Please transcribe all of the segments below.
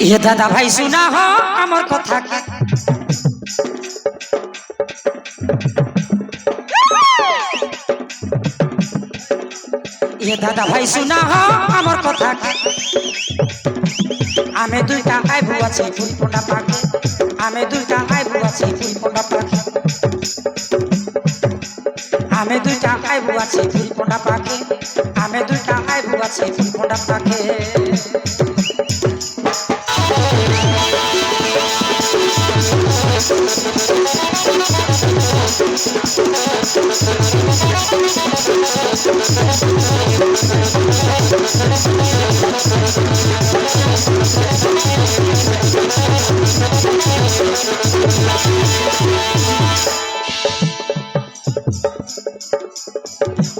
ये दादा भाई सुना हो আমার কথা কি ये दादा भाई सुना हो আমার কথা কি আমি দুইটা আইবু আছে ফুল পোড়া পাখি আমি দুইটা আইবু আছে ফুল পোড়া পাখি আমি দুইটা আইবু আছে ফুল পোড়া পাখি আমি দুইটা আইবু আছে ফুল পোড়া পাখি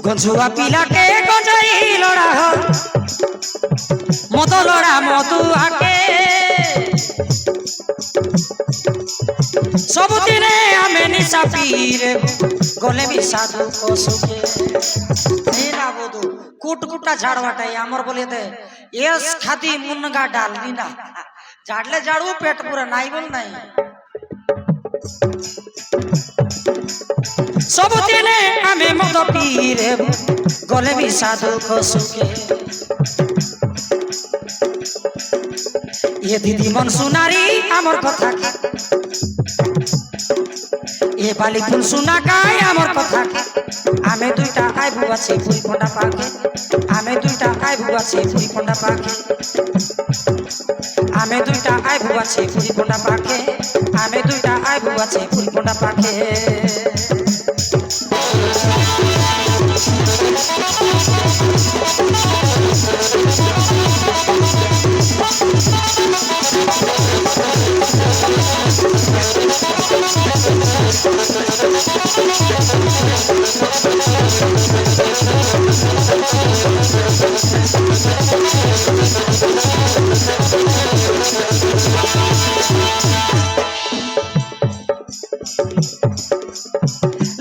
गंजुआ पिला के गंजाई लड़ा हो मत लड़ा मधु आके सब दिने हमें निशा पीरे गले भी साधु को सुखे ना बोधु कुट कुटा झाड़वाटाई आमर बोले दे यस खादी मुनगा डाल दी ना झाड़ले झाड़ू पेट पूरा नाई बोल नहीं सब दिने हमें मत पीरे गले भी साधु को सुखे ये दीदी मन सुनारी आमर कथा ये बाली फुल सुना गाय आमर कथा आमे दुईटा आइबु आछे फुल फंडा पाखे आमे दुईटा आइबु आछे फुल फंडा पाखे आमे दुईटा आइबु आछे फुल फंडा पाखे आमे दुईटा आइबु आछे फुल फंडा पाखे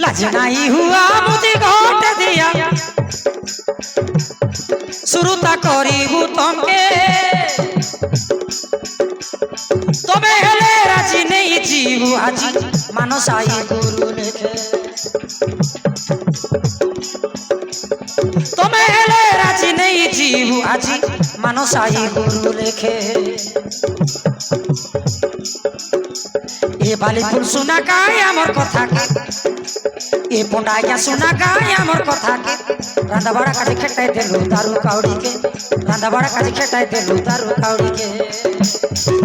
लाज नहीं हुआ मुझे घोट दिया शुरू ता करीबू तमके तबे हेले राजी नहीं जीवू आजी मानसाई गुरु लेखे तबे हेले राजी नहीं जीवू आजी मानसाई गुरु लेखे ये बाली फुल सुना गाय आमर कथा के ये पोंडाया सुना गाय आमर कथा के रांधा बड़ा काजे खेटाई देलु दारू काउड़ी के रांधा बड़ा काजे खेटाई देलु दारू काउड़ी के